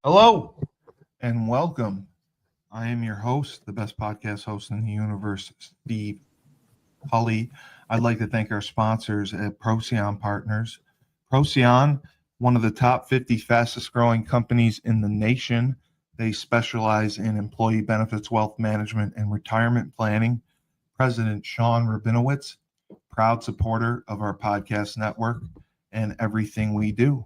Hello and welcome. I am your host, the best podcast host in the universe, Steve Cully. I'd like to thank our sponsors at Procyon Partners. Procyon, one of the top 50 fastest growing companies in the nation. They specialize in employee benefits, wealth management, and retirement planning. President Sean Rabinowitz, proud supporter of our podcast network and everything we do.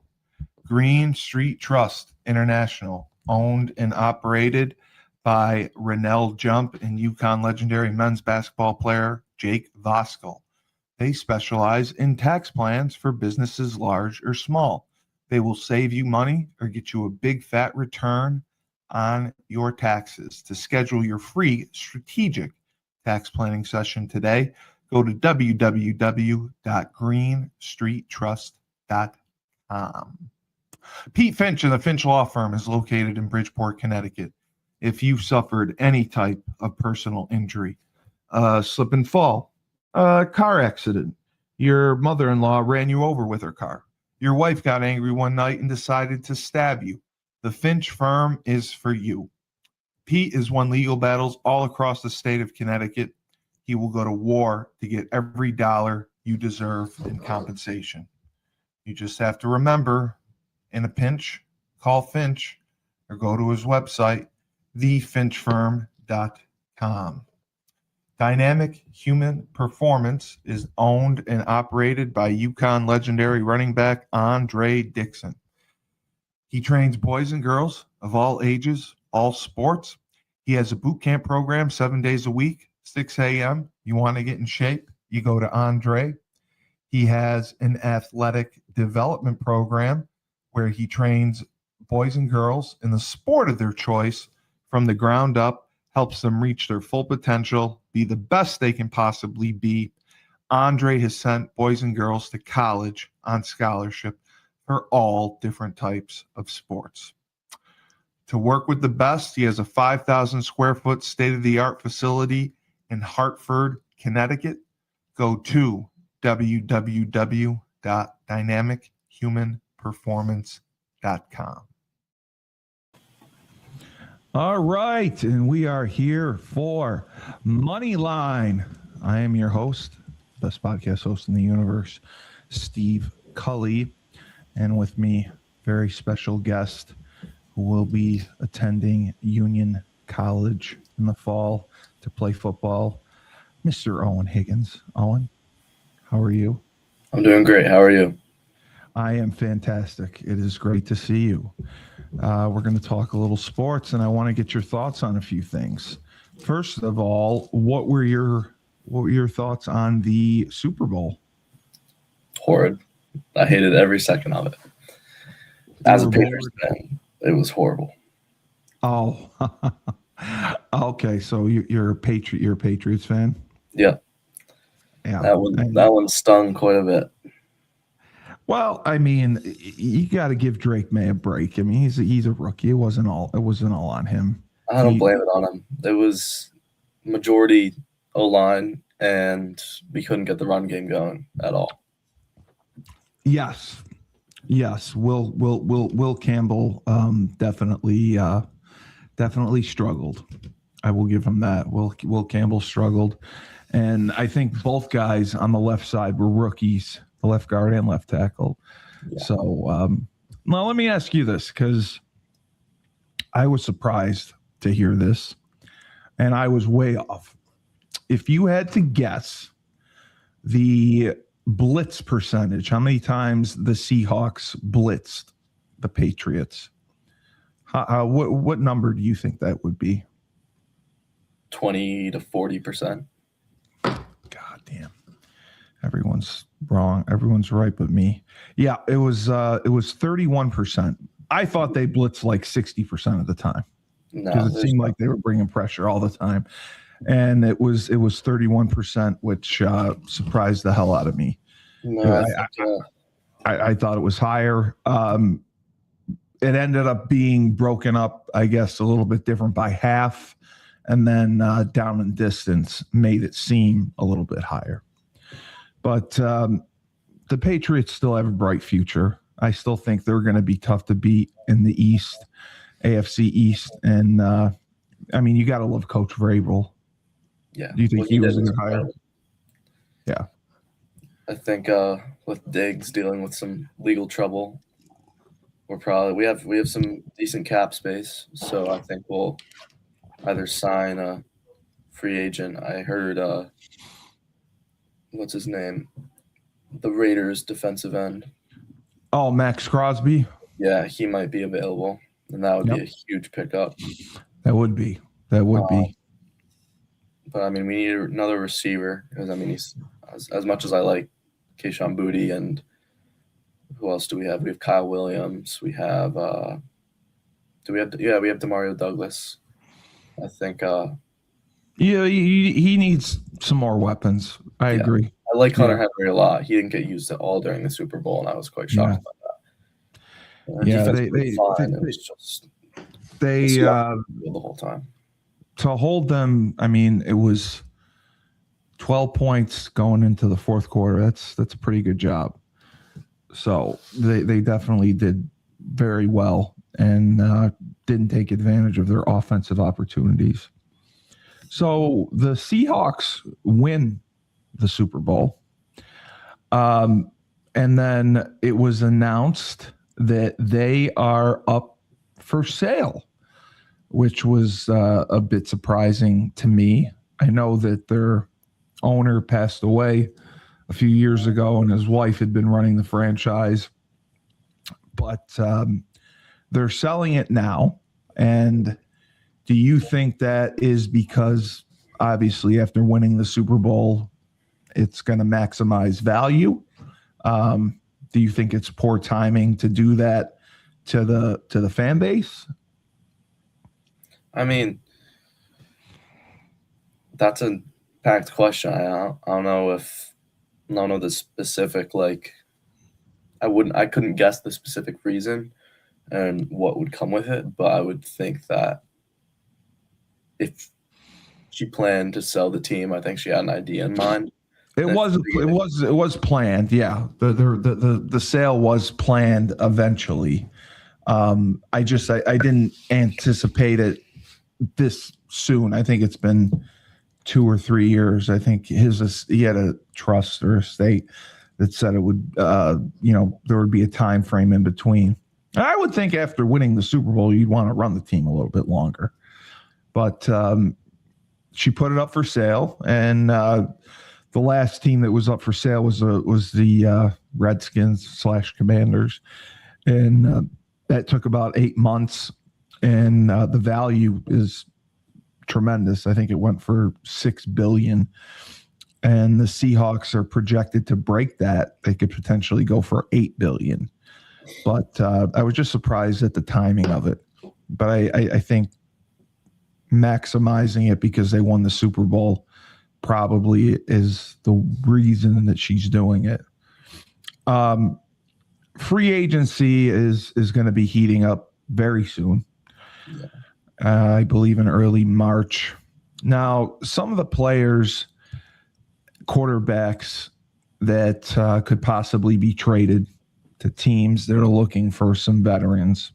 Green Street Trust International, owned and operated by Rennell Jump and UConn legendary men's basketball player Jake Voskuhl. They specialize in tax plans for businesses large or small. They will save you money or get you a big fat return on your taxes. To schedule your free strategic tax planning session today, go to www.greenstreettrust.com. Pete Finch and the Finch Law Firm is located in Bridgeport, Connecticut. If you've suffered any type of personal injury, slip and fall, a car accident, your mother-in-law ran you over with her car, your wife got angry one night and decided to stab you, the Finch Firm is for you. Pete has won legal battles all across the state of Connecticut. He will go to war to get every dollar you deserve in compensation. You just have to remember, in a pinch, call Finch or go to his website, thefinchfirm.com. Dynamic Human Performance is owned and operated by UConn legendary running back Andre Dixon. He trains boys and girls of all ages, all sports. He has a boot camp program 7 days a week, 6 a.m. You want to get in shape, you go to Andre. He has an athletic development program where he trains boys and girls in the sport of their choice from the ground up, helps them reach their full potential, be the best they can possibly be. Andre has sent boys and girls to college on scholarship for all different types of sports. To work with the best, he has a 5,000 square foot state-of-the-art facility in Hartford, Connecticut. Go to www.dynamichumanperformance.com. All right, and we are here for Moneyline. I am your host, best podcast host in the universe, Steve Cully, and with me, very special guest who will be attending Union College in the fall to play football, Mr. Owen Higgins. Owen, how are you? I'm doing great. How are you? I am fantastic. It is great to see you. We're going to talk a little sports, and I want to get your thoughts on a few things. First of all, what were your thoughts on the Super Bowl? Horrid. I hated every second of it. As a Patriots fan, it was horrible. Oh, okay. So you're a Patriots fan? Yeah. Yeah. That one stung quite a bit. Well, I mean, you got to give Drake May a break. I mean, he's a rookie. It wasn't all on him. I don't blame it on him. It was majority O-line, and we couldn't get the run game going at all. Yes. Will Campbell definitely struggled. I will give him that. Will Campbell struggled, and I think both guys on the left side were rookies. The left guard and left tackle. Yeah. So now let me ask you this, because I was surprised to hear this, and I was way off. If you had to guess the blitz percentage, how many times the Seahawks blitzed the Patriots, what number do you think that would be? 20 to 40%. God damn. Everyone's wrong. Everyone's right but me. Yeah, it was 31%. I thought they blitzed like 60% of the time, because it seemed like they were bringing pressure all the time, and it was 31%, which surprised the hell out of me. No, I thought it was higher. It ended up being broken up, I guess, a little bit different by half, and then down in distance made it seem a little bit higher. But the Patriots still have a bright future. I still think they're going to be tough to beat in the East. AFC East. And I mean, you got to love Coach Vrabel. Yeah. Do you think What he was did a was good hire? incredible. Yeah. I think with Diggs dealing with some legal trouble, we have some decent cap space, so I think we'll either sign a free agent. I heard what's his name, the Raiders defensive end. Oh, Max Crosby. Yeah, he might be available, and that would Yep. be a huge pickup. That would be. That would be. But I mean, we need another receiver because I mean, he's as much as I like Keyshawn Booty and who else do we have? We have Kyle Williams. We have we have Demario Douglas. I think Yeah, he needs some more weapons. I Yeah. agree. I like Hunter Henry a lot. He didn't get used at all during the Super Bowl, and I was quite shocked by that. Our defense was fine. It was just they the whole time. To hold them. I mean, it was 12 points going into the fourth quarter. That's a pretty good job. So they definitely did very well and didn't take advantage of their offensive opportunities. So the Seahawks win the Super Bowl. And then it was announced that they are up for sale, which was a bit surprising to me. I know that their owner passed away a few years ago and his wife had been running the franchise, but they're selling it now. And do you think that is because obviously after winning the Super Bowl, it's going to maximize value? Do you think it's poor timing to do that to the fan base? I mean, that's a packed question. I don't know the specific I couldn't guess the specific reason and what would come with it, but I would think that if she planned to sell the team, I think she had an idea in mind. It was planned. Yeah, the sale was planned eventually. I didn't anticipate it this soon. I think it's been 2 or 3 years. I think he had a trust or estate that said it would, there would be a time frame in between. And I would think after winning the Super Bowl, you'd want to run the team a little bit longer. But she put it up for sale, and the last team that was up for sale was the Redskins / Commanders, and that took about 8 months, and the value is tremendous. I think it went for $6 billion, and the Seahawks are projected to break that. They could potentially go for $8 billion, but I was just surprised at the timing of it. But I think maximizing it because they won the Super Bowl probably is the reason that she's doing it. Free agency is going to be heating up very soon. Yeah. I believe in early March. Now, some of the players, quarterbacks that could possibly be traded to teams that are looking for some veterans.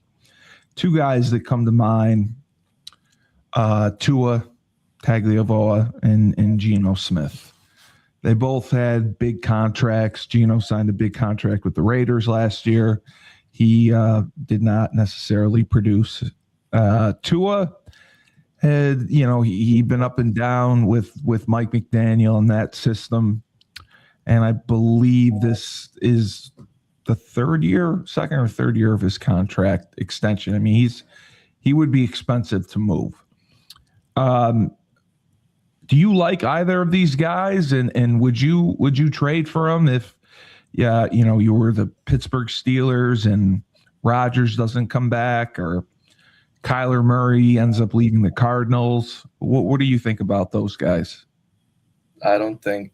2 guys that come to mind, Tua Tagliavoa and Geno Smith. They both had big contracts. Geno signed a big contract with the Raiders last year. He did not necessarily produce. Tua had, he'd been up and down with Mike McDaniel and that system. And I believe this is the second or third year of his contract extension. I mean, he would be expensive to move. Do you like either of these guys? And would you trade for them if, you were the Pittsburgh Steelers and Rodgers doesn't come back, or Kyler Murray ends up leaving the Cardinals? What do you think about those guys? I don't think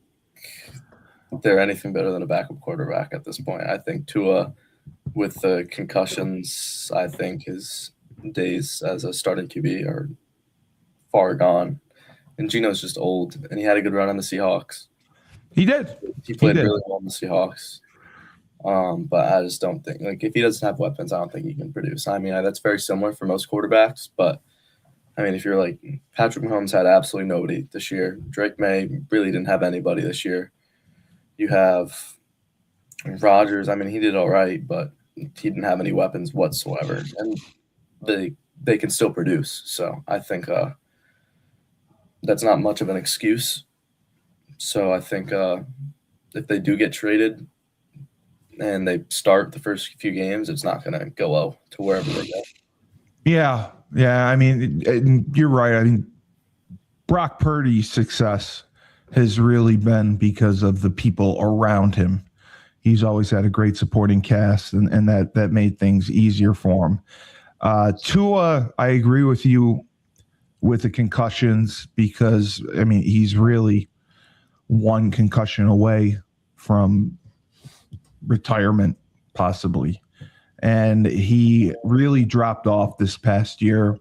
they're anything better than a backup quarterback at this point. I think Tua, with the concussions, I think his days as a starting QB are far gone. And Geno's just old, and he had a good run on the Seahawks. He did. He played really well in the Seahawks. But I just don't think, like, if he doesn't have weapons, I don't think he can produce. I mean, that's very similar for most quarterbacks, but I mean, if you're like Patrick Mahomes had absolutely nobody this year. Drake May really didn't have anybody this year. You have Rodgers. I mean, he did all right, but he didn't have any weapons whatsoever, and they can still produce. So I think that's not much of an excuse. So I think if they do get traded and they start the first few games, it's not going to go well to wherever they go. Yeah. I mean, you're right. I mean, Brock Purdy's success has really been because of the people around him. He's always had a great supporting cast, and that made things easier for him. Tua, I agree with you with the concussions because, I mean, he's really one concussion away from retirement, possibly. And he really dropped off this past year.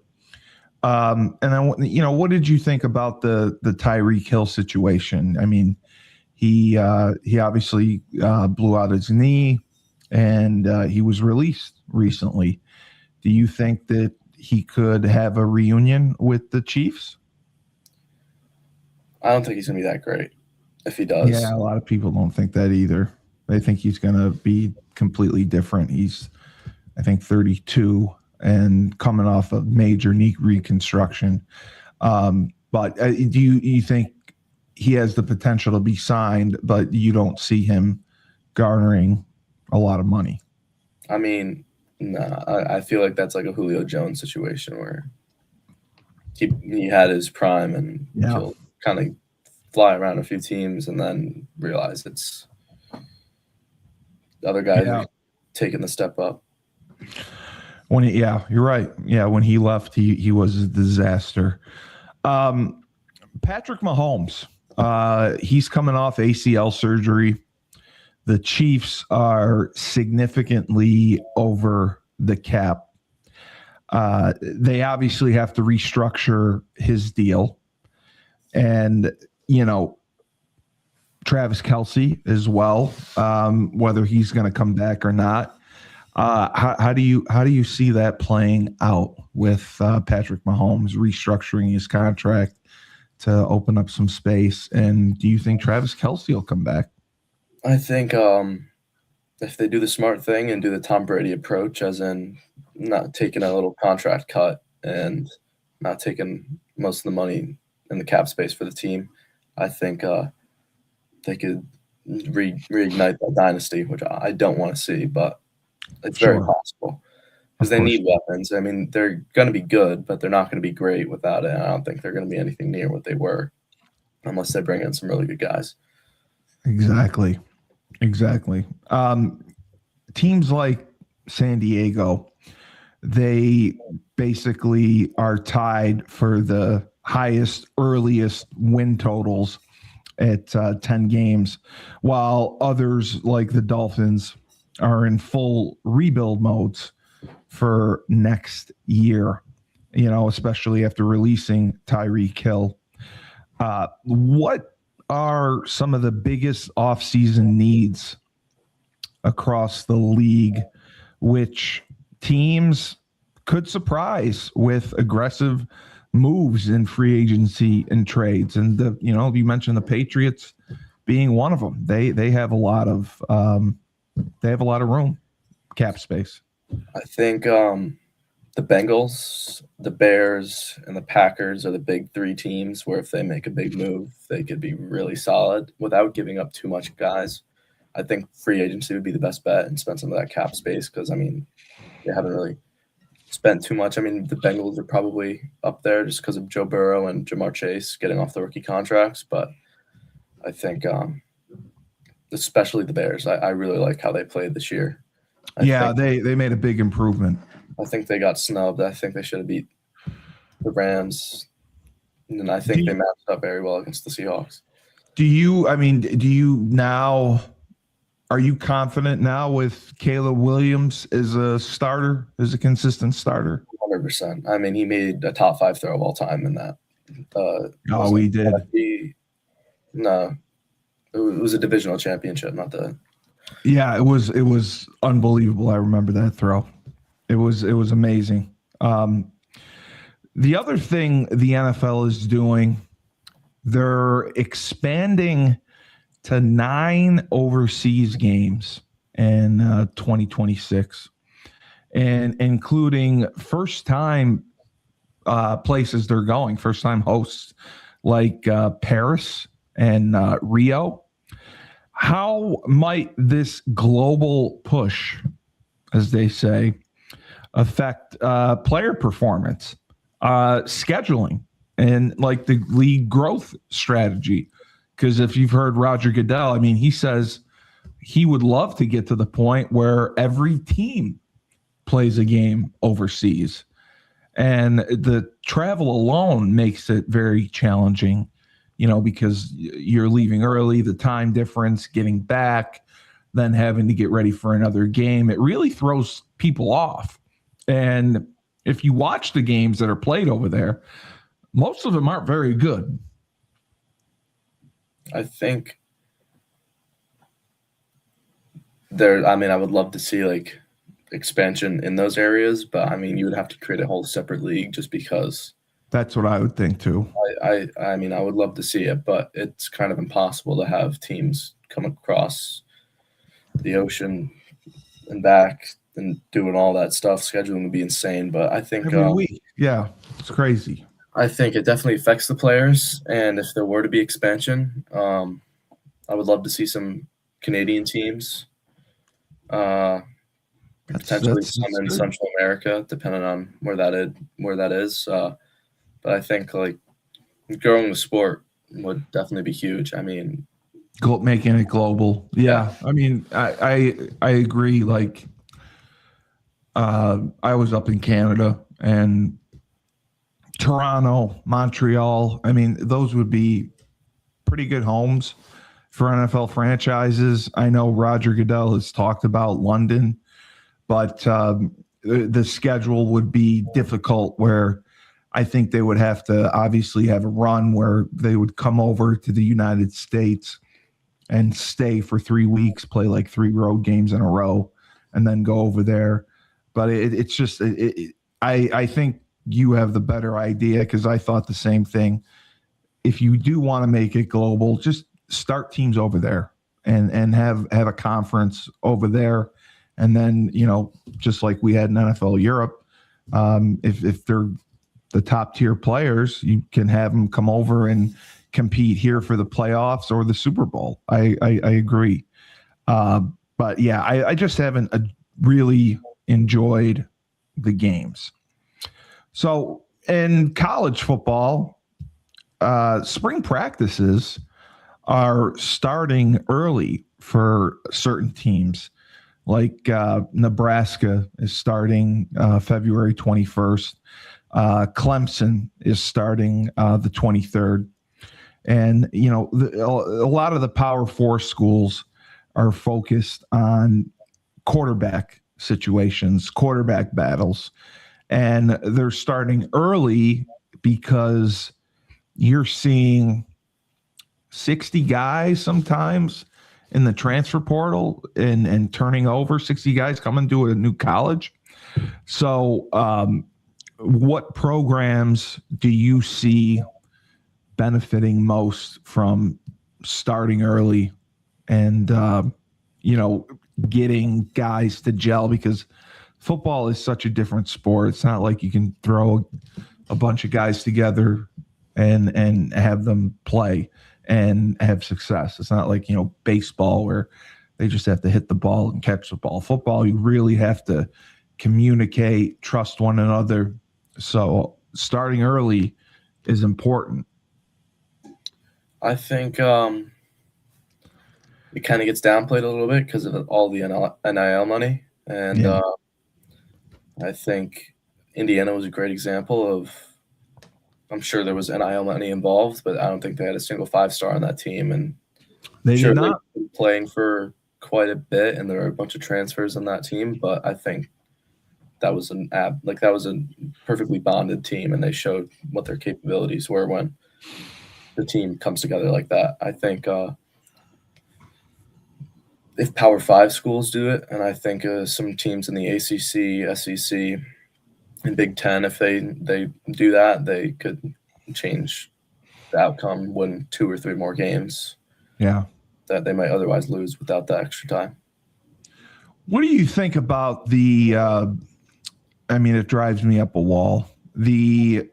And then, what did you think about the Tyreek Hill situation? I mean, he obviously blew out his knee, and he was released recently. Do you think that he could have a reunion with the Chiefs? I don't think he's going to be that great if he does. Yeah, a lot of people don't think that either. They think he's going to be completely different. He's, I think, 32 and coming off a major knee reconstruction. But do you think he has the potential to be signed, but you don't see him garnering a lot of money? I mean, no, I feel like that's like a Julio Jones situation where he had his prime and he'll kind of fly around a few teams and then realize it's the other guys taking the step up. You're right. Yeah, when he left, he was a disaster. Patrick Mahomes, he's coming off ACL surgery. The Chiefs are significantly over the cap. They obviously have to restructure his deal. And, Travis Kelce as well, whether he's going to come back or not. How do you see that playing out with Patrick Mahomes restructuring his contract to open up some space? And do you think Travis Kelce will come back? I think if they do the smart thing and do the Tom Brady approach, as in not taking a little contract cut and not taking most of the money in the cap space for the team, I think they could reignite that dynasty, which I don't want to see, but it's very possible because they need weapons. I mean, they're going to be good, but they're not going to be great without it. I don't think they're going to be anything near what they were unless they bring in some really good guys. Exactly. Teams like San Diego, they basically are tied for the highest, earliest win totals at 10 games, while others like the Dolphins are in full rebuild modes for next year, especially after releasing Tyreek Hill. What are some of the biggest offseason needs across the league, which teams could surprise with aggressive moves in free agency and trades? And you mentioned the Patriots being one of them. They have a lot of room, cap space. I think the Bengals, the Bears, and the Packers are the big three teams where if they make a big move, they could be really solid without giving up too much guys. I think free agency would be the best bet and spend some of that cap space because, I mean, they haven't really spent too much. I mean, the Bengals are probably up there just because of Joe Burrow and Jamar Chase getting off the rookie contracts. But I think especially the Bears, I really like how they played this year. They made a big improvement. I think they got snubbed. I think they should have beat the Rams. And I think they matched up very well against the Seahawks. Are you confident now with Caleb Williams as a starter, as a consistent starter? 100%. I mean, he made a top 5 throw of all time in that. He did. No, it was a divisional championship, not the Yeah, it was unbelievable. I remember that throw. It was amazing. The other thing the NFL is doing, they're expanding to 9 overseas games in 2026, and including first time places they're going, first time hosts like Paris and Rio. How might this global push, as they say, affect player performance, scheduling, and like the league growth strategy? Because if you've heard Roger Goodell, I mean, he says he would love to get to the point where every team plays a game overseas. And the travel alone makes it very challenging, because you're leaving early, the time difference, getting back, then having to get ready for another game. It really throws people off. And if you watch the games that are played over there, most of them aren't very good. I think I would love to see like expansion in those areas, but I mean, you would have to create a whole separate league just because. That's what I would think too. I would love to see it, but it's kind of impossible to have teams come across the ocean and back and doing all that stuff. Scheduling would be insane, but I think Every week. Yeah, it's crazy. I think it definitely affects the players. And if there were to be expansion, I would love to see some Canadian teams, potentially some in good. Central America, depending on where that is. But I think like growing the sport would definitely be huge. I mean, Making it global. Yeah. I mean, I agree. Like, I was up in Canada and Toronto, Montreal. I mean, those would be pretty good homes for NFL franchises. I know Roger Goodell has talked about London, but the schedule would be difficult where I think they would have to obviously have a run where they would come over to the United States and stay for 3 weeks, play like 3 road games in a row, and then go over there. But it's just, I think you have the better idea because I thought the same thing. If you do want to make it global, just start teams over there and have a conference over there. And then, just like we had in NFL Europe, if they're the top tier players, you can have them come over and compete here for the playoffs or the Super Bowl. I agree. But yeah, I just haven't really enjoyed the games. So in college football, spring practices are starting early for certain teams. Like Nebraska is starting February 21st. Clemson is starting the 23rd. And, a lot of the Power Four schools are focused on quarterback situations, quarterback battles. And they're starting early because you're seeing 60 guys sometimes in the transfer portal and turning over 60 guys coming to a new college. So what programs do you see benefiting most from starting early and, getting guys to gel? Because football is such a different sport. It's not like you can throw a bunch of guys together and have them play and have success. It's not like, baseball where they just have to hit the ball and catch the ball. Football, you really have to communicate, trust one another. So starting early is important. I think it kind of gets downplayed a little bit because of all the NIL money. And I think Indiana was a great example of, I'm sure there was NIL money involved, but I don't think they had a single 5-star on that team. And They did not. They've been playing for quite a bit, and there are a bunch of transfers on that team. But I think that was that was a perfectly bonded team, and they showed what their capabilities were when the team comes together like that. I think if Power Five schools do it, and I think some teams in the ACC, SEC, and Big Ten, if they do that, they could change the outcome, win 2 or 3 more games Yeah. that they might otherwise lose without the extra time. What do you think about the? I mean, it drives me up a wall. The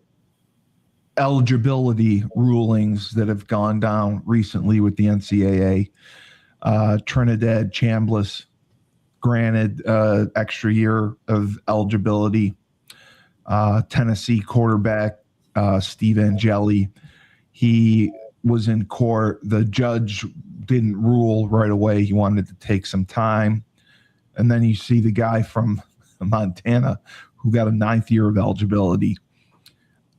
eligibility rulings that have gone down recently with the NCAA. Trinidad Chambliss granted extra year of eligibility. Tennessee quarterback Steve Angeli, he was in court. The judge didn't rule right away. He wanted to take some time. And then you see the guy from Montana who got a 9th year of eligibility.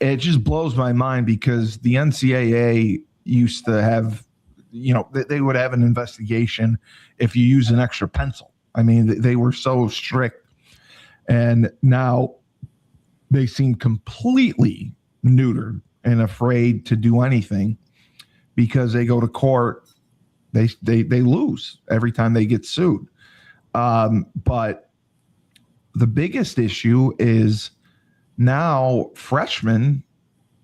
It just blows my mind because the NCAA used to have, they would have an investigation if you use an extra pencil. I mean, they were so strict. And now they seem completely neutered and afraid to do anything because they go to court. They lose every time they get sued. But the biggest issue is now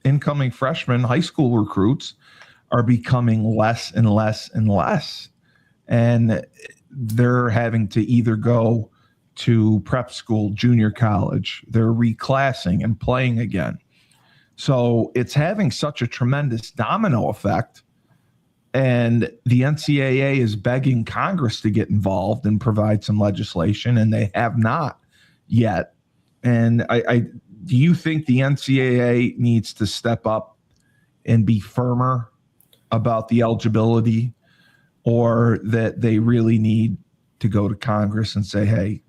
incoming freshmen, high school recruits are becoming less and less and less. And they're having to either go to prep school, junior college. They're reclassing and playing again. So it's having such a tremendous domino effect. And the NCAA is begging Congress to get involved and provide some legislation, and they have not yet. And do you think the NCAA needs to step up and be firmer about the eligibility, or that they really need to go to Congress and say, hey,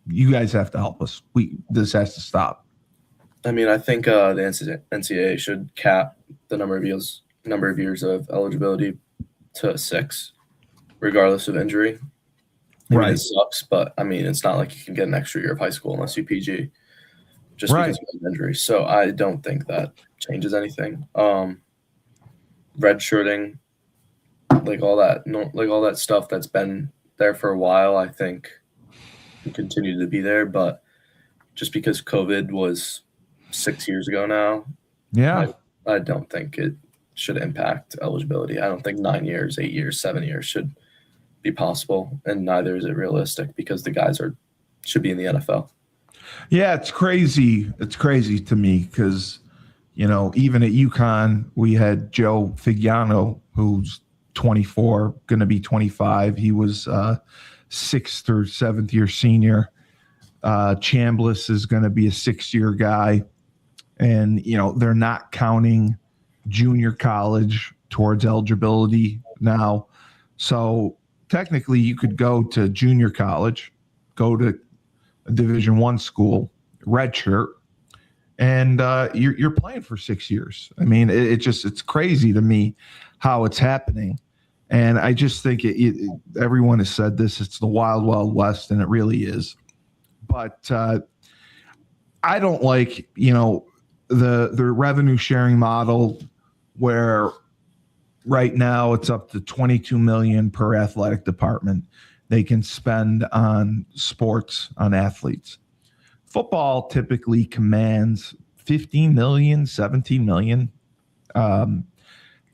you guys have to help us. This has to stop. I mean, I think the NCAA should cap the number of years of eligibility to 6, regardless of injury. I mean, it sucks, but I mean, it's not like you can get an extra year of high school unless you PG just because of an injury. So I don't think that changes anything. Redshirting, like all that stuff that's been there for a while, I think will continue to be there. But just because COVID was 6 years ago now, I don't think it should impact eligibility. I don't think 9 years, 8 years, 7 years should be possible, and neither is it realistic because the guys should be in the NFL. Yeah, it's crazy. It's crazy to me because, even at UConn, we had Joe Figiano, who's 24, going to be 25. He was 6th or 7th year senior. Chambliss is going to be a 6-year guy. And, they're not counting junior college towards eligibility now. So technically you could go to junior college, go to a Division I school, redshirt, and you're playing for 6 years. I mean, it's crazy to me how it's happening. And I just think everyone has said this, it's the wild, wild west, and it really is. But I don't like, the revenue sharing model where right now it's up to $22 million per athletic department they can spend on sports, on athletes. Football typically commands $15 million, $17 million.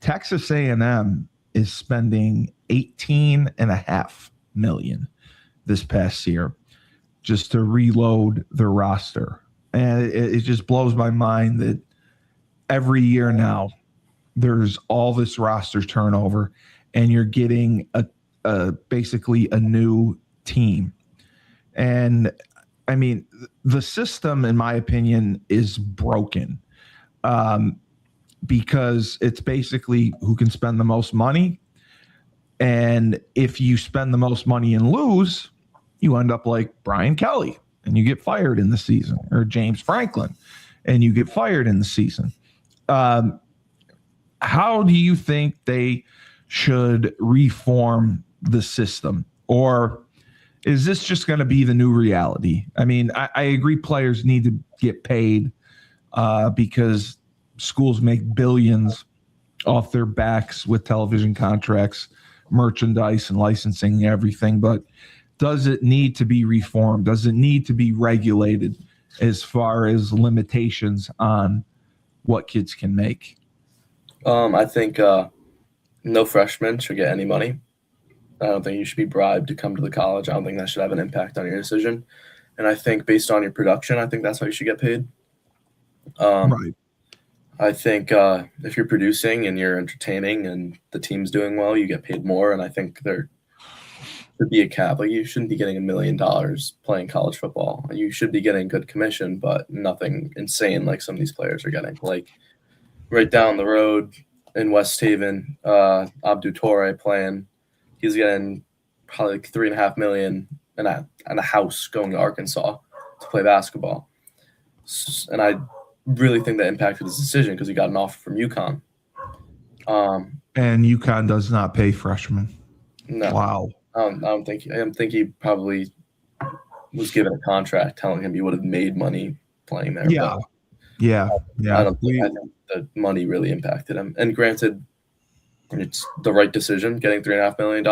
Texas A&M is spending $18.5 million this past year just to reload their roster. And it just blows my mind that every year now there's all this roster turnover and you're getting basically a new team. And I mean, the system, in my opinion, is broken because it's basically who can spend the most money. And if you spend the most money and lose, you end up like Brian Kelly and you get fired in the season, or James Franklin and you get fired in the season. How do you think they should reform the system? Or is this just going to be the new reality? I mean, I agree players need to get paid because schools make billions off their backs with television contracts. merchandise and licensing and everything, but does it need to be reformed? Does it need to be regulated as far as limitations on what kids can make? I think no freshman should get any money. I don't think you should be bribed to come to the college. I don't think that should have an impact on your decision. And I think based on your production, I think that's how you should get paid. Right. I think if you're producing and you're entertaining and the team's doing well, you get paid more. And I think there should be a cap. Like, you shouldn't be getting $1 million playing college football. You should be getting good commission, but nothing insane like some of these players are getting. Like right down the road in West Haven, Abdu Torre playing, he's getting probably like $3.5 million and a house going to Arkansas to play basketball. And I really think that impacted his decision because he got an offer from UConn. And UConn does not pay freshmen. No. Wow. I don't think he probably was given a contract telling him he would have made money playing there. Yeah. I think the money really impacted him. And granted, it's the right decision getting $3.5 million.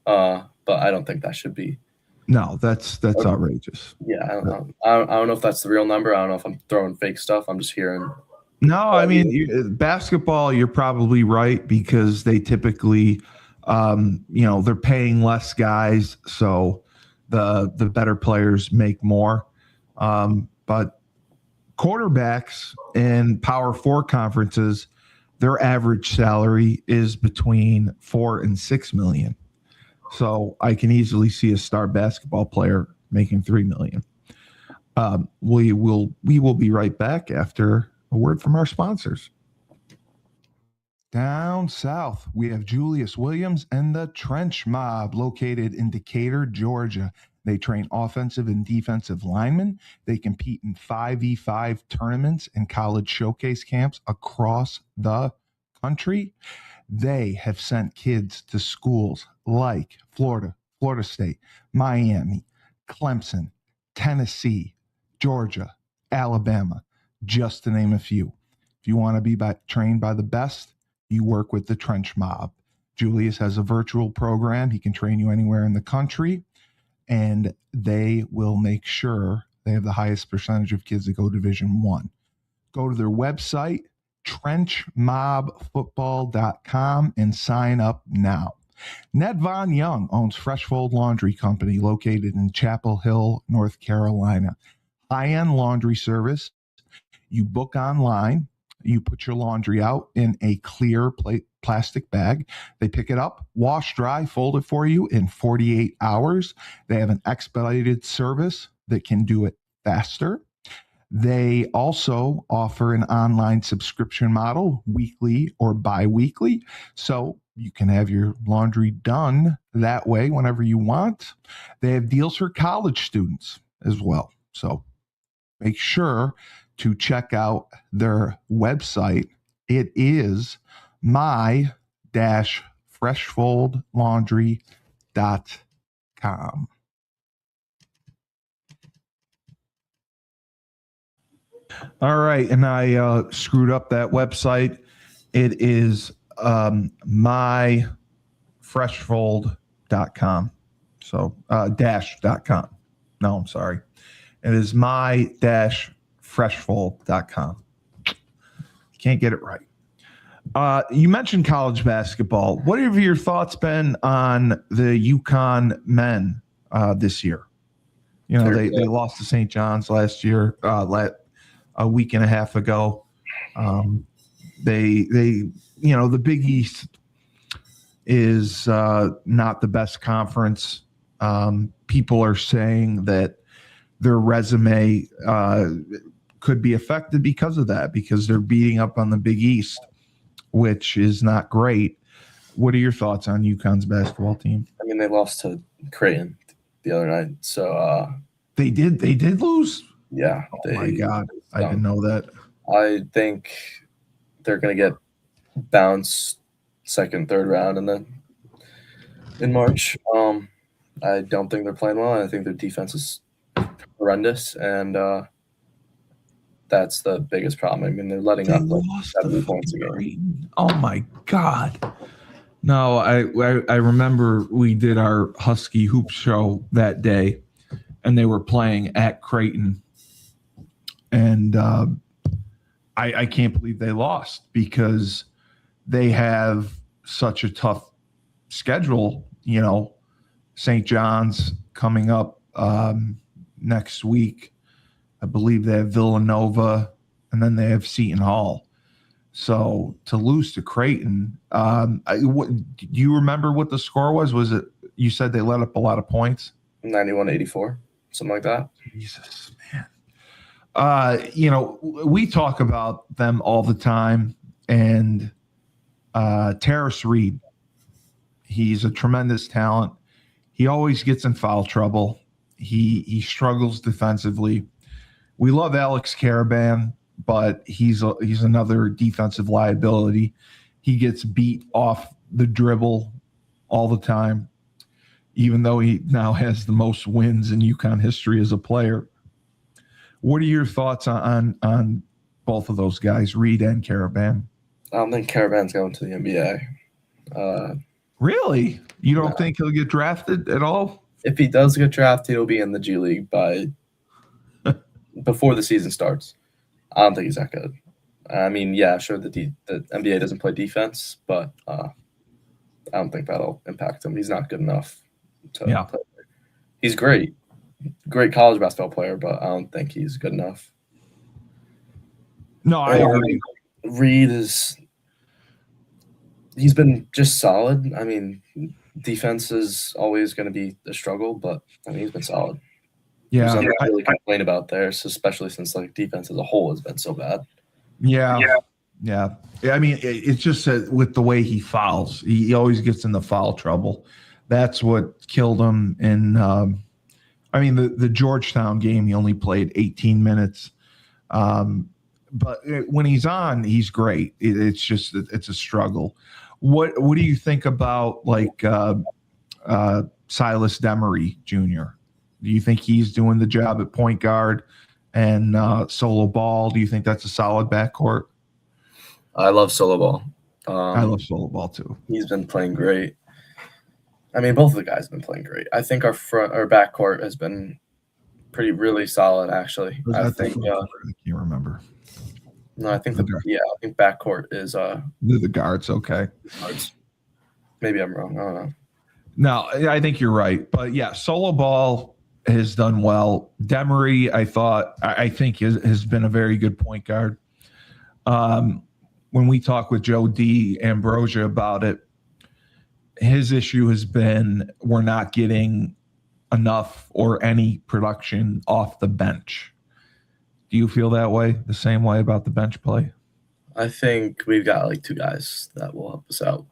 But I don't think that should be. No, that's outrageous. Yeah, I don't know. I don't know if that's the real number. I don't know if I'm throwing fake stuff. I'm just hearing. No, I mean, basketball, you're probably right because they typically, they're paying less guys, so the better players make more. But quarterbacks in Power 4 conferences, their average salary is between $4 and $6 million. So I can easily see a star basketball player making $3 million. We will be right back after a word from our sponsors. Down south, we have Julius Williams and the Trench Mob, located in Decatur, Georgia. They train offensive and defensive linemen. They compete in 5v5 tournaments and college showcase camps across the country. They have sent kids to schools like Florida, Florida State, Miami, Clemson, Tennessee, Georgia, Alabama, just to name a few. If you want to be trained by the best, you work with the Trench Mob. Julius has a virtual program. He can train you anywhere in the country, and they will make sure they have the highest percentage of kids that go Division I. Go to their website, trenchmobfootball.com, and sign up now. Ned Von Young owns Freshfold Laundry Company, located in Chapel Hill, North Carolina. High-end laundry service. You book online. You put your laundry out in a clear plastic bag. They pick it up, wash, dry, fold it for you in 48 hours. They have an expedited service that can do it faster. They also offer an online subscription model, weekly or bi-weekly, so you can have your laundry done that way whenever you want. They have deals for college students as well, so make sure to check out their website. It is my-freshfoldlaundry.com. All right, and I screwed up that website. It is myfreshfold.com. So dash.com. No, I'm sorry. It is my-freshfold.com. Can't get it right. You mentioned college basketball. What have your thoughts been on the UConn men this year? You know, they lost to St. John's last year, a week and a half ago. The Big East is not the best conference. People are saying that their resume could be affected because of that, because they're beating up on the Big East, which is not great. What are your thoughts on UConn's basketball team? I mean, they lost to Creighton the other night, so they did lose. Yeah. Oh my God, I didn't know that. I think they're going to get bounced second, third round, and then in March. I don't think they're playing well. I think their defense is horrendous, and that's the biggest problem. I mean, they're letting up like 70 points a game. Oh my God, No, I remember we did our Husky Hoop show that day, and they were playing at Creighton, and I can't believe they lost because they have such a tough schedule. You know, St. John's coming up next week. I believe they have Villanova, and then they have Seton Hall. So to lose to Creighton, do you remember what the score was? Was it, you said they let up a lot of points? 91-84, something like that. Jesus, man. We talk about them all the time, and Terrace Reed, he's a tremendous talent. He always gets in foul trouble. He struggles defensively. We love Alex Caravan, but he's another defensive liability. He gets beat off the dribble all the time, even though he now has the most wins in UConn history as a player. What are your thoughts on both of those guys, Reed and Caravan? I don't think Caravan's going to the NBA. Really? You don't think he'll get drafted at all? If he does get drafted, he'll be in the G League by before the season starts. I don't think he's that good. I mean, yeah, sure, the NBA doesn't play defense, but I don't think that'll impact him. He's not good enough to play. He's great college basketball player, but I don't think he's good enough. No, I agree. Reed he's been just solid. I mean, defense is always going to be a struggle, but I mean, he's been solid. Yeah, there's nothing to really complain about there, especially since like defense as a whole has been so bad. Yeah. I mean, it's just that with the way he fouls, he always gets in the foul trouble. That's what killed him. In the Georgetown game, he only played 18 minutes. But when he's on, he's great. It's a struggle. What do you think about like Silas Demery Jr.? Do you think he's doing the job at point guard and Solo Ball? Do you think that's a solid backcourt? I love Solo Ball. I love Solo Ball too. He's been playing great. I mean, both of the guys have been playing great. I think our backcourt has been really solid, actually. I think. I can't remember. No, I think I think backcourt is the guards. Okay. Guards. Maybe I'm wrong. I don't know. No, I think you're right. But yeah, Solo Ball has done well. Demery, I think has been a very good point guard. When we talk with Joe D. Ambrosia about it, his issue has been we're not getting enough or any production off the bench. Do you feel that way, the same way about the bench play? I think we've got like two guys that will help us out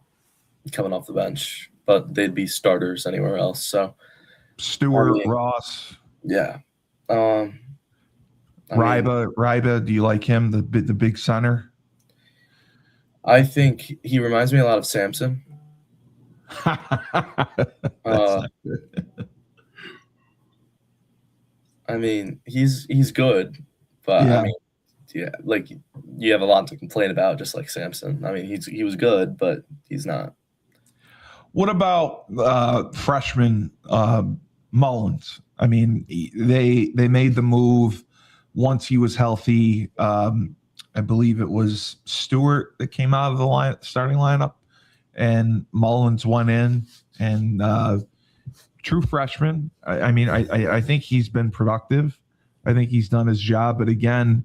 coming off the bench, but they'd be starters anywhere else. So Stewart, Ross. Yeah. Ryba, do you like him, the big center? I think he reminds me a lot of Samson. I mean, he's good, but I mean, like you have a lot to complain about, just like Samson. I mean, he was good, but he's not. What about freshman Mullins? I mean, they made the move once he was healthy. I believe it was Stewart that came out of the starting lineup, and Mullins went in, and true freshman. I think he's been productive. I think he's done his job. But again,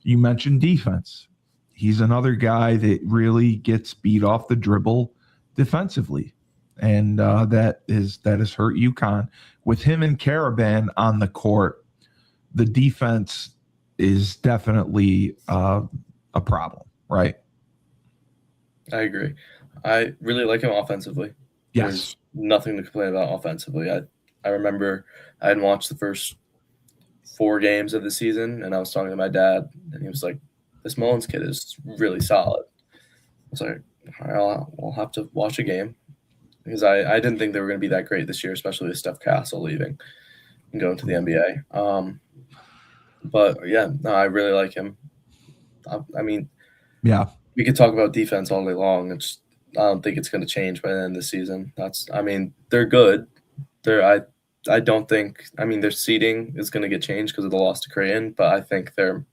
you mentioned defense. He's another guy that really gets beat off the dribble defensively, and that has hurt UConn. With him and Caravan on the court, the defense is definitely a problem, right? I agree. I really like him offensively. Yes. There's nothing to complain about offensively. I remember I had watched the first 4 games of the season, and I was talking to my dad, and he was like, this Mullins kid is really solid. I was like, all right, we'll have to watch a game, because I didn't think they were going to be that great this year, especially with Steph Castle leaving and going to the NBA. But yeah, no, I really like him. I mean, yeah, we could talk about defense all day long. I don't think it's going to change by the end of the season. They're good. I don't think. I mean, their seeding is going to get changed because of the loss to Creighton, but I think they're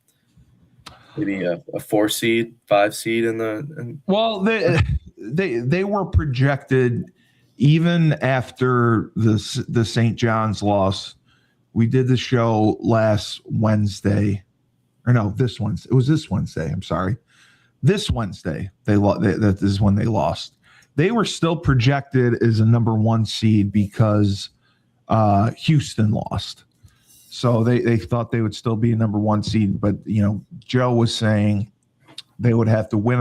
maybe a 4 seed, 5 seed in the. Well, they were projected even after the St. John's loss. We did the show last Wednesday, or no, this Wednesday. It was this Wednesday. I'm sorry. This Wednesday, that is when they lost. They were still projected as a number 1 seed because Houston lost. So they thought they would still be a number 1 seed. But, Joe was saying they would have to win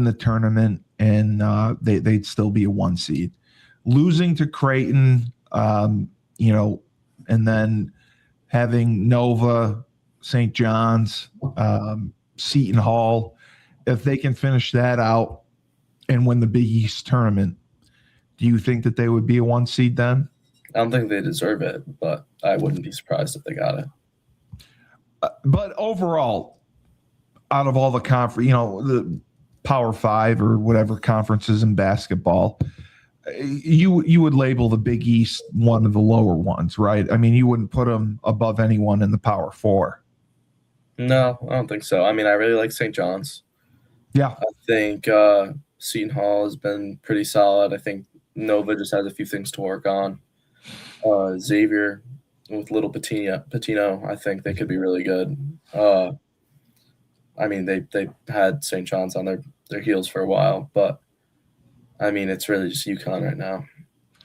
the tournament, and they'd still be a 1 seed. Losing to Creighton, and then having Nova, St. John's, Seton Hall, if they can finish that out and win the Big East tournament, do you think that they would be a 1 seed then? I don't think they deserve it, but I wouldn't be surprised if they got it. But overall, out of all the the Power 5 or whatever conferences in basketball, you would label the Big East one of the lower ones, right? I mean, you wouldn't put them above anyone in the Power 4. No, I don't think so. I mean, I really like St. John's. Yeah. I think Seton Hall has been pretty solid. I think Nova just has a few things to work on. Xavier with little Patino, I think they could be really good. I mean, they had St. John's on their heels for a while, but I mean, it's really just UConn right now.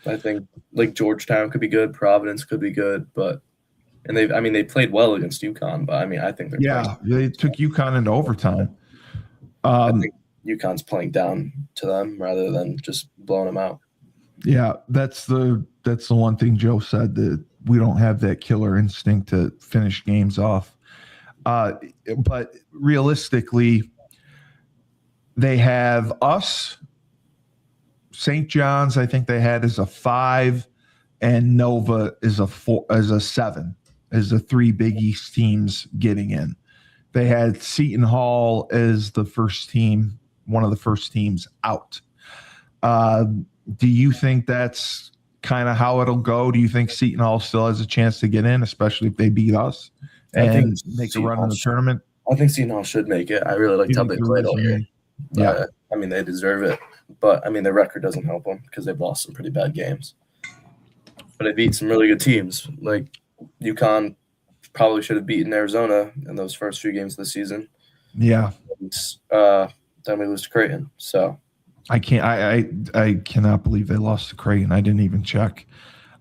I think like Georgetown could be good, Providence could be good, and they played well against UConn, but I mean, I think they took UConn into overtime. I think UConn's playing down to them rather than just blowing them out. Yeah, that's the one thing Joe said, that we don't have that killer instinct to finish games off. But realistically, they have us, St. John's, I think they had as a 5, and Nova is a 4, as a 7, as the 3 Big East teams getting in. They had Seton Hall as the first team, one of the first teams out. Do you think that's kind of how it'll go? Do you think Seton Hall still has a chance to get in, especially if they beat us and make a run in the tournament? I think Seton Hall should make it. I really liked how they played all year. Yeah. I mean, they deserve it. But, I mean, their record doesn't help them because they've lost some pretty bad games. But they beat some really good teams. Like, UConn probably should have beaten Arizona in those first few games of the season. Yeah. And, then we lose to Creighton. So I cannot believe they lost to Creighton. I didn't even check.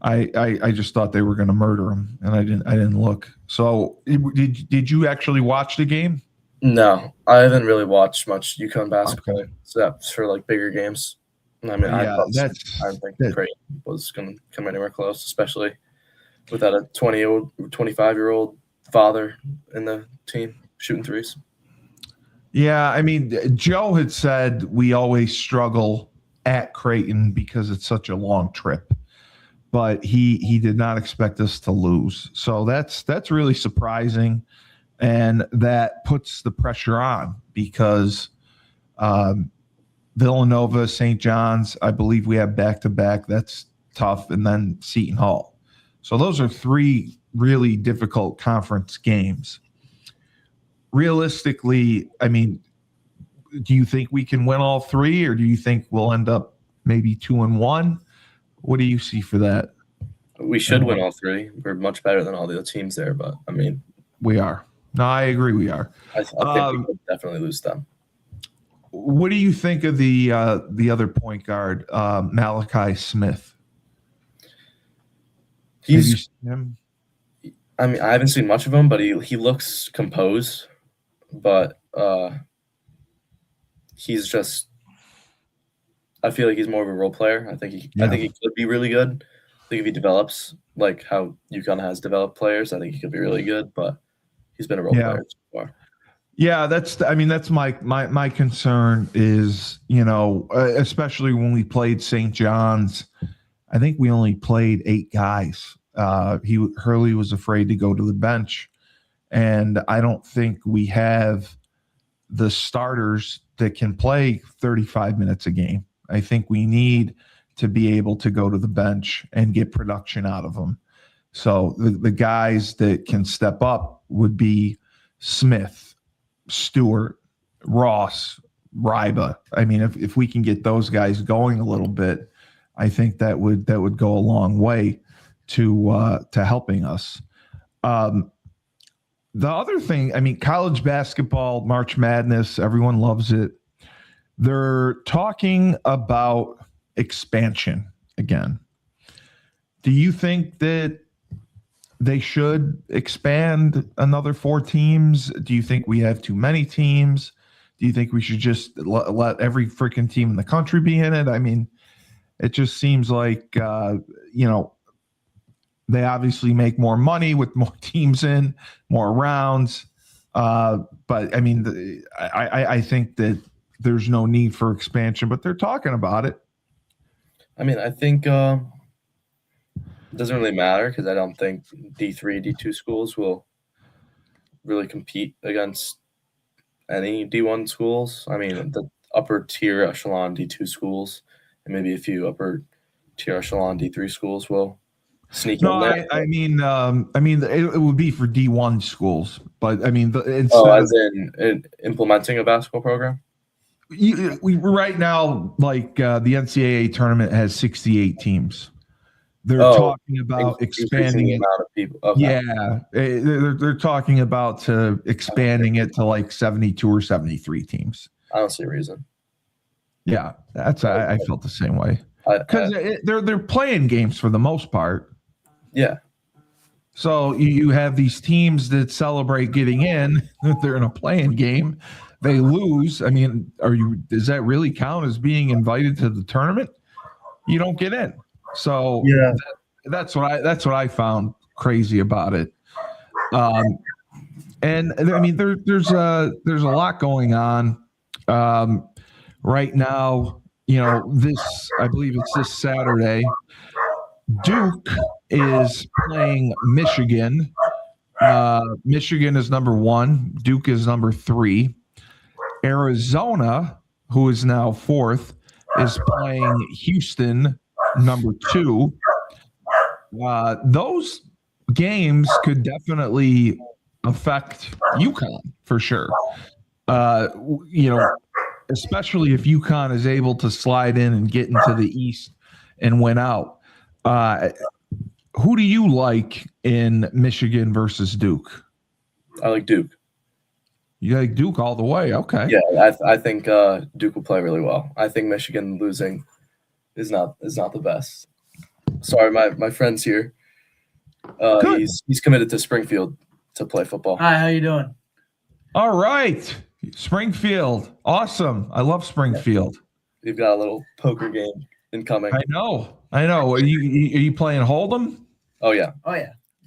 I just thought they were going to murder them, and I didn't look. So did you actually watch the game? No, I haven't really watched much UConn basketball except for like bigger games. I mean, I didn't think Creighton was going to come anywhere close, especially without a 25-year-old father in the team shooting threes. Yeah, I mean, Joe had said we always struggle at Creighton because it's such a long trip, but he did not expect us to lose. So that's really surprising, and that puts the pressure on because Villanova, St. John's, I believe we have back-to-back. That's tough, and then Seton Hall. So those are 3 really difficult conference games. Realistically, I mean, do you think we can win all 3, or do you think we'll end up maybe 2-1? What do you see for that? We should win all 3. We're much better than all the other teams there, but I mean, we are. No, I agree. We are. I think we could definitely lose them. What do you think of the other point guard, Malachi Smith? Have you seen him? I mean, I haven't seen much of him, but he looks composed. But he's just – I feel like he's more of a role player. I think he could be really good. I think if he develops like how UConn has developed players, I think he could be really good. But he's been a role player so far. Yeah, that's my concern is, especially when we played St. John's, I think we only played 8 guys. Hurley was afraid to go to the bench. And I don't think we have the starters that can play 35 minutes a game. I think we need to be able to go to the bench and get production out of them. So the guys that can step up would be Smith, Stewart, Ross, Ryba. I mean, if we can get those guys going a little bit, I think that would go a long way to helping us. The other thing, I mean, college basketball, March Madness, everyone loves it. They're talking about expansion again. Do you think that they should expand another 4 teams? Do you think we have too many teams? Do you think we should just let every freaking team in the country be in it? I mean, it just seems like, they obviously make more money with more teams in, more rounds. But I mean, I think that there's no need for expansion, but they're talking about it. I mean, I think it doesn't really matter because I don't think D3, D2 schools will really compete against any D1 schools. I mean, the upper tier echelon D2 schools and maybe a few upper tier echelon D3 schools will sneak in there. I mean, it would be for D1 schools, but I mean, as in implementing a basketball program. We right now, like the NCAA tournament has 68 teams. They're talking about expanding it. Amount of people. Okay. Yeah, they're talking about expanding it to like 72 or 73 teams. I don't see a reason. Yeah, I felt the same way because they're playing games for the most part. Yeah. So you have these teams that celebrate getting in. They're in a playing game. They lose. I mean, does that really count as being invited to the tournament? You don't get in. So yeah, that's what I found crazy about it. And I mean, there's a lot going on right now. I believe it's this Saturday. Duke is playing Michigan. Michigan is number 1. Duke is number 3. Arizona, who is now 4th, is playing Houston, number 2. Those games could definitely affect UConn for sure. Especially if UConn is able to slide in and get into the East and win out. Who do you like in Michigan versus Duke? I like Duke. You like Duke all the way? Okay. Yeah, I think Duke will play really well. I think Michigan losing is not the best. Sorry, my friend's here. He's committed to Springfield to play football. Hi, how you doing? All right, Springfield, awesome. I love Springfield. We've got a little poker game incoming. I know. Are you playing Hold'em? Oh yeah.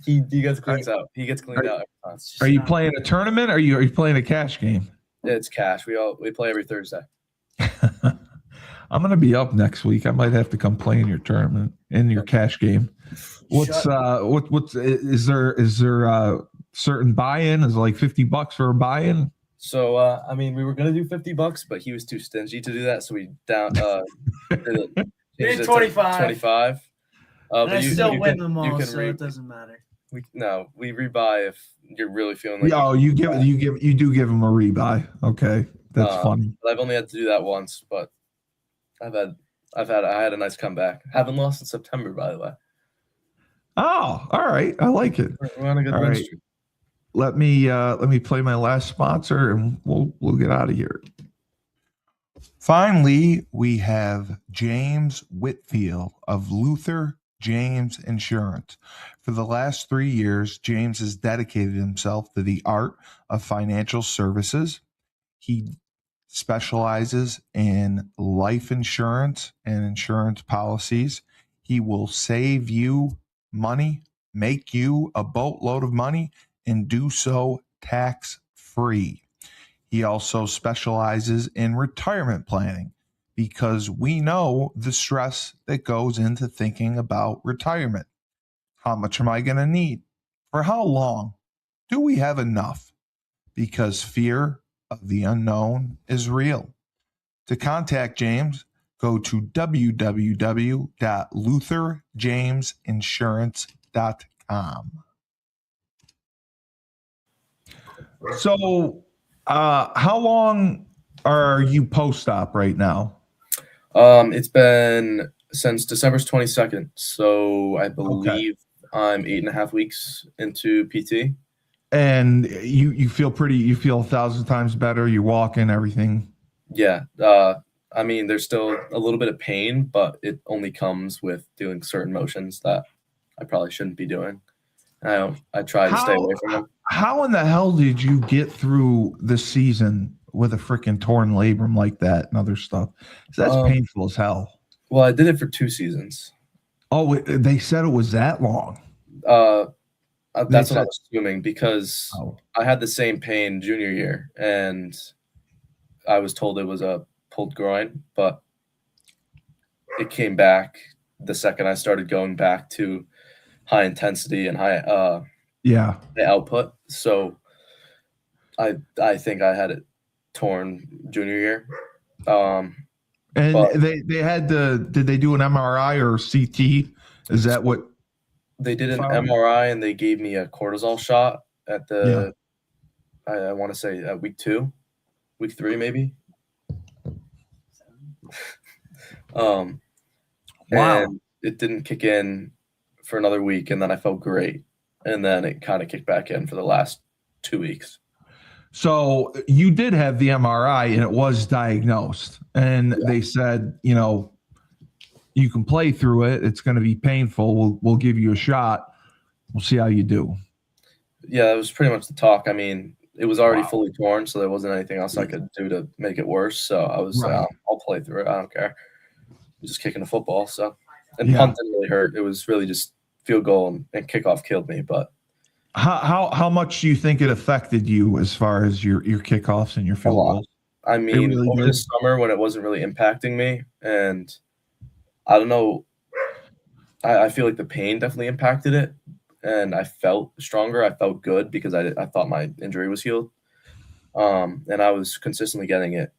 He gets cleaned out. He gets cleaned out every time. Are you playing a tournament? Or are you playing a cash game? It's cash. We play every Thursday. I'm gonna be up next week. I might have to come play in your tournament, in your cash game. What's is there a certain buy-in? Is it like $50 for a buy-in? So I mean, we were gonna do $50, but he was too stingy to do that, so we did 25. 25. And I still win them all, so it doesn't matter. We rebuy if you're really feeling like. Oh, you do give him a rebuy. Okay, that's funny. I've only had to do that once, but I had a nice comeback. Haven't lost in September, by the way. Oh, all right. I like it. We're on a good win streak. Let me play my last sponsor, and we'll get out of here. Finally, we have James Whitfield of Luther James Insurance. For the last 3 years, James has dedicated himself to the art of financial services. He specializes in life insurance and insurance policies. He will save you money, make you a boatload of money, and do so tax-free. He also specializes in retirement planning because we know the stress that goes into thinking about retirement. How much am I going to need? For how long? Do we have enough? Because fear of the unknown is real. To contact James, go to www.lutherjamesinsurance.com. So, how long are you post-op right now? It's been since December 22nd, so I believe I'm 8.5 weeks into PT. And you feel you feel 1,000 times better. You're walking, everything. Yeah. I mean, there's still a little bit of pain, but it only comes with doing certain motions that I probably shouldn't be doing. I try to stay away from them. How in the hell did you get through the season with a freaking torn labrum like that and other stuff? That's painful as hell. Well, I did it for 2 seasons. Oh, they said it was that long. That's what I was assuming, because I had the same pain junior year, and I was told it was a pulled groin, but it came back the second I started going back to high intensity and high output. So I think I had it torn junior year. And they had did they do an MRI or CT? Is that what they did? An MRI, and they gave me a cortisol shot at the I want to say week 2, week 3 maybe. Wow. And it didn't kick in for another week, and then I felt great, and then it kind of kicked back in for the last 2 weeks. So you did have the MRI, and it was diagnosed, and they said, you can play through it. It's going to be painful. We'll give you a shot. We'll see how you do. Yeah, that was pretty much the talk. I mean, it was already fully torn, so there wasn't anything else I could do to make it worse. So I was like, I'll play through it. I don't care. I'm just kicking a football. So, and punt didn't really hurt. It was really just field goal and kickoff killed me. But how much do you think it affected you as far as your kickoffs and your field goals? I mean, really over the summer when it wasn't really impacting me, and I don't know, I feel like the pain definitely impacted it, and I felt stronger. I felt good because I thought my injury was healed, and I was consistently getting it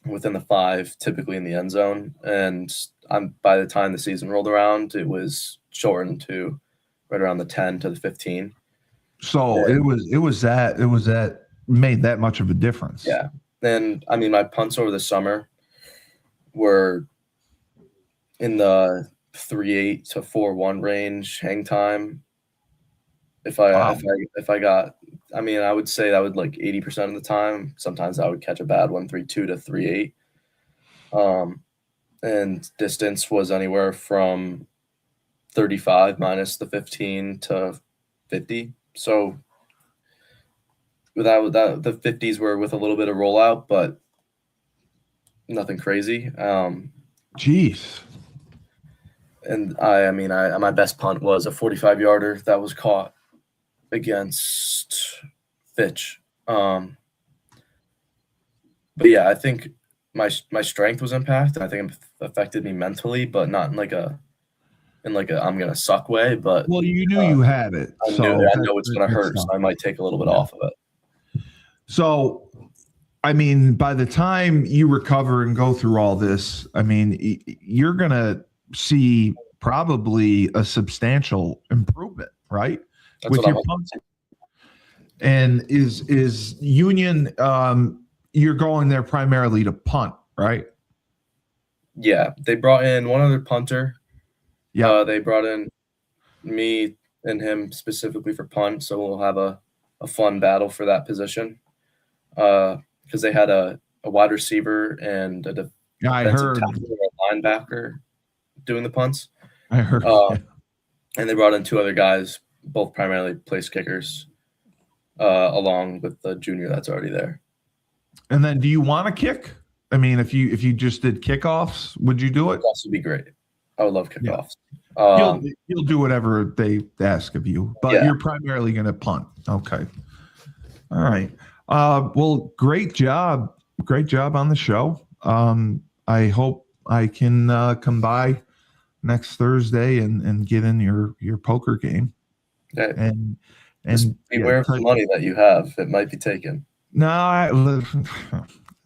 within the 5, typically in the end zone. And by the time the season rolled around, it was shortened to right around the 10 to the 15. So it was that made that much of a difference. Yeah. And I mean, my punts over the summer were in the 3.8 to 4.1 range hang time. If I got, I mean, I would say that would like 80% of the time. Sometimes I would catch a bad one, 3.2 to 3.8. And distance was anywhere from 35 minus the 15 to 50. So without that, the 50s were with a little bit of rollout, but nothing crazy. Jeez. And I mean, my best punt was a 45-yarder that was caught against Fitch. But yeah, I think my strength was impacted. I think it affected me mentally, but not in like a I'm gonna suck way. But you knew you had it. I know it's gonna hurt, so I might take a little bit off of it. So, I mean, by the time you recover and go through all this, I mean, you're gonna see probably a substantial improvement, right? That's with your punts. And is Union, you're going there primarily to punt, right? Yeah, they brought in one other punter. Yeah, they brought in me and him specifically for punt, so we'll have a fun battle for that position. Because they had a wide receiver and a defensive tackle or a linebacker doing the punts. I heard. And they brought in 2 other guys, both primarily place kickers, along with the junior that's already there. And then, do you want to kick? I mean, if you just did kickoffs, would you do it? That would be great. I would love kickoffs. Yeah. You'll do whatever they ask of you, but you're primarily going to punt. Okay. All right. Well, great job on the show. I hope I can come by next Thursday and get in your poker game. Okay. And just beware of the money that you have. It might be taken. No,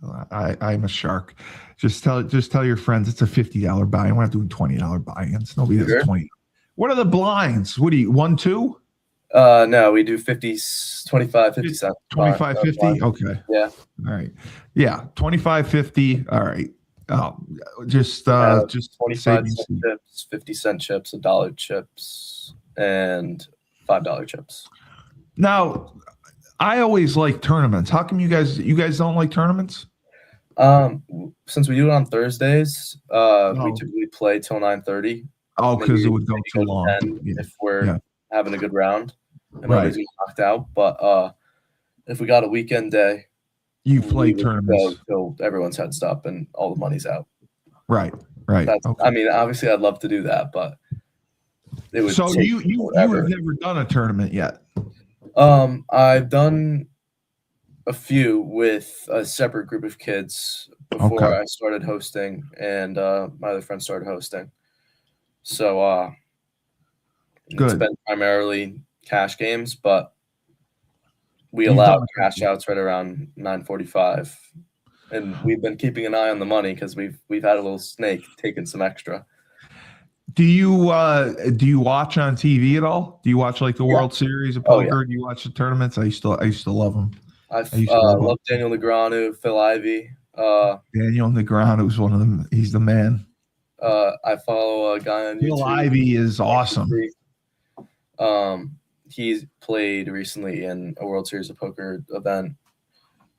I'm a shark. Just tell your friends it's a $50 buy-in. We're not doing $20 buy-ins. Nobody does Sure. 20. What are the blinds? What do you 1, 2? No, we do 50, 25, 50 cents. 25, 50? Okay. Yeah. All right. Yeah. 25, 50. All right. Just 25 cent chips, 50-cent chips, $1 chips, and $5 chips. Now, I always like tournaments. How come you guys don't like tournaments? Since we do it on Thursdays, we typically play till 9:30. Oh, because it would go too long. 10 if we're having a good round and nobody's getting knocked out. But if we got a weekend day, you play tournaments till everyone's heads up and all the money's out. Right. Okay. I mean, obviously, I'd love to do that, but it would. So you have never done a tournament yet? I've done a few with a separate group of kids before I started hosting, and my other friends started hosting. So it's been primarily cash games, but we allow cash outs right around 9:45, and we've been keeping an eye on the money because we've had a little snake taking some extra. Do you watch on TV at all? Do you watch like the World Series of poker? Oh, yeah. Do you watch the tournaments? I used to love them. I love Daniel Negreanu, Phil Ivey. Daniel Negreanu is one of them. He's the man. I follow a guy on YouTube. Phil Ivey is awesome. He's played recently in a World Series of Poker event,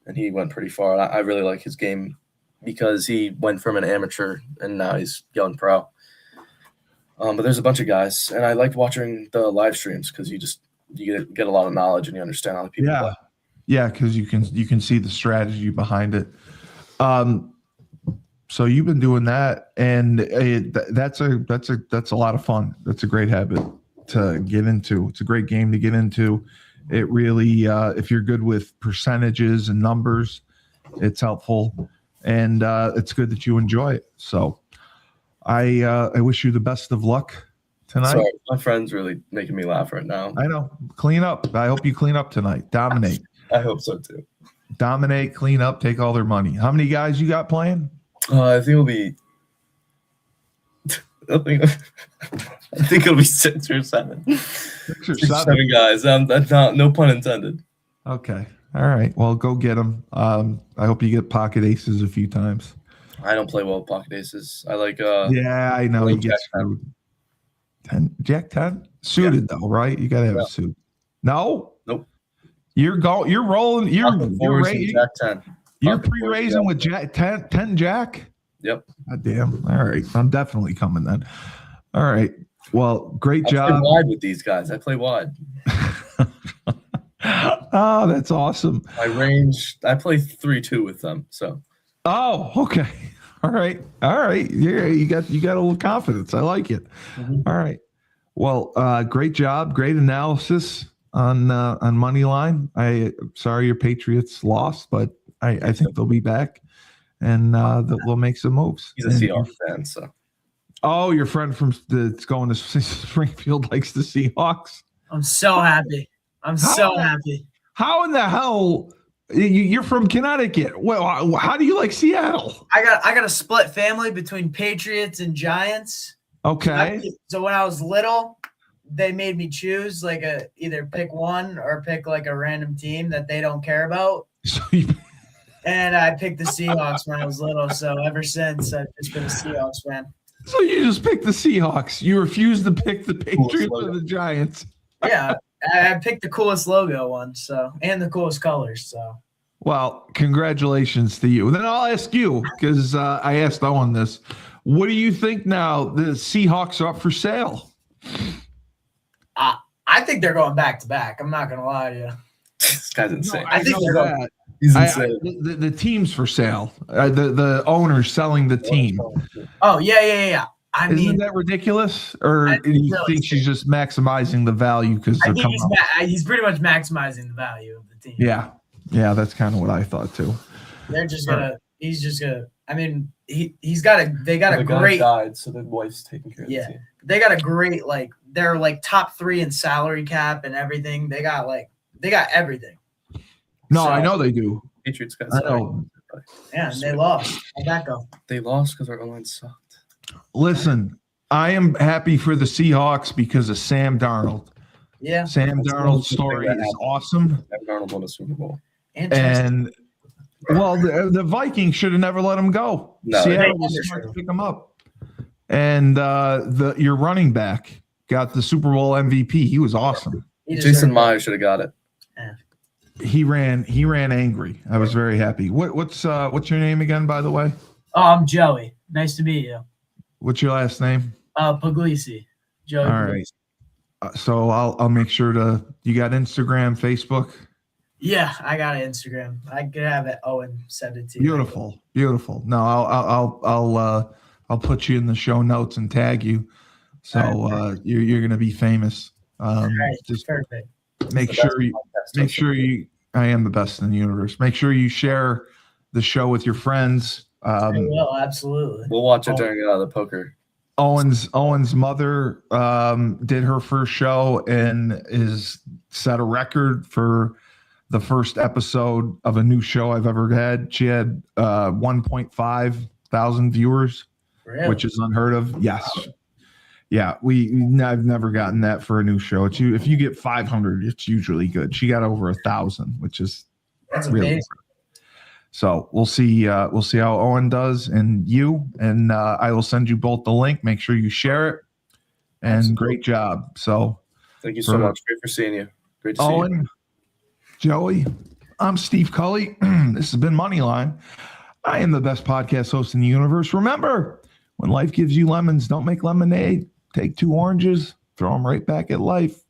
and he went pretty far. I really like his game because he went from an amateur and now he's going pro. But there's a bunch of guys, and I like watching the live streams because you get a lot of knowledge and you understand how the people play. Yeah, because you can see the strategy behind it. So you've been doing that, and that's a lot of fun. That's a great habit to get into. It's a great game to get into. It really, if you're good with percentages and numbers, it's helpful, and it's good that you enjoy it. So I wish you the best of luck tonight. Sorry, my friend's really making me laugh right now. I know. Clean up. I hope you clean up tonight. Dominate. I hope so too. Dominate, clean up, take all their money. How many guys you got playing? I think it'll be. I think it'll be 6 or 7. 6 or 7 guys. That's not, no pun intended. Okay. All right. Well, go get them. I hope you get pocket aces a few times. I don't play well with pocket aces. I like. Yeah, I know you get screwed. 10, Jack 10 suited though, right? You gotta have a suit. No. Nope. You're rolling. You're raising. Jack 10. You're pre-raising with Jack 10 Jack. Yep. God damn. All right. I'm definitely coming then. All right. Well, great job. I play wide with these guys. I play wide. Oh, that's awesome. My range. I play 3-2 with them. So. Oh, okay. All right. Yeah, you got a little confidence. I like it. Mm-hmm. All right. Well, great job. Great analysis on Moneyline. Sorry your Patriots lost, but I think they'll be back, and we'll make some moves. He's a Seahawks fan, so. Oh, your friend that's going to Springfield likes the Seahawks. I'm so happy. So happy. How in the hell? You're from Connecticut. Well, how do you like Seattle? I got a split family between Patriots and Giants. Okay. So when I was little, they made me choose either pick one or pick like a random team that they don't care about. And I picked the Seahawks when I was little. So ever since, I've just been a Seahawks fan. So you just picked the Seahawks. You refused to pick the Patriots or the Giants. Yeah. I picked the coolest logo one, and the coolest colors. So, well, congratulations to you. Then I'll ask you because I asked Owen this. What do you think now? The Seahawks are up for sale. I think they're going back to back. I'm not gonna lie to you. This guy's insane. No, I think they're going. He's insane. The team's for sale. The owner's selling the team. Oh yeah. Isn't that ridiculous? Or do you think she's just maximizing the value because I think he's pretty much maximizing the value of the team. Yeah, that's kind of what I thought too. They're just gonna. He's just gonna. I mean, he's got a. They got a great. Died, so the wife's taking care of the team. They got a great They're top 3 in salary cap and everything. They got everything. No, so, I know they do. Patriots guys. I know. Yeah, and they lost. How'd that go? They lost because our O-line sucked. Listen, I am happy for the Seahawks because of Sam Darnold. Yeah. Sam Darnold's story is awesome. Sam Darnold won a Super Bowl. And well, the Vikings should have never let him go. No, Seattle was smart to pick him up. And your running back got the Super Bowl MVP. He was awesome. Jason Myers should have got it. Yeah. He ran angry. I was very happy. What's your name again, by the way? Oh, I'm Joey. Nice to meet you. What's your last name? Puglisi. Joey. All right. So I'll make sure to. You got Instagram, Facebook? Yeah, I got an Instagram. I could have it. Owen send it to you. Beautiful. No, I'll put you in the show notes and tag you. So you're gonna be famous. Right, Just perfect. make sure you. I am the best in the universe. Make sure you share the show with your friends. I will, absolutely. We'll watch it during the poker. Owen's mother did her first show and set a record for the first episode of a new show I've ever had. She had 1.5 thousand viewers, Really? which is unheard of. Yes. Yeah, I've never gotten that for a new show. If you get 500, it's usually good. She got over 1,000, which is That's really amazing. good. So we'll see how Owen does and you, and I will send you both the link. Make sure you share it. And Absolutely. Great job. So Thank you so much. Great for seeing you. Great to see you. Owen, Joey, I'm Steve Cully. This has been Moneyline. I am the best podcast host in the universe. Remember, when life gives you lemons, don't make lemonade. Take 2 oranges, throw them right back at life.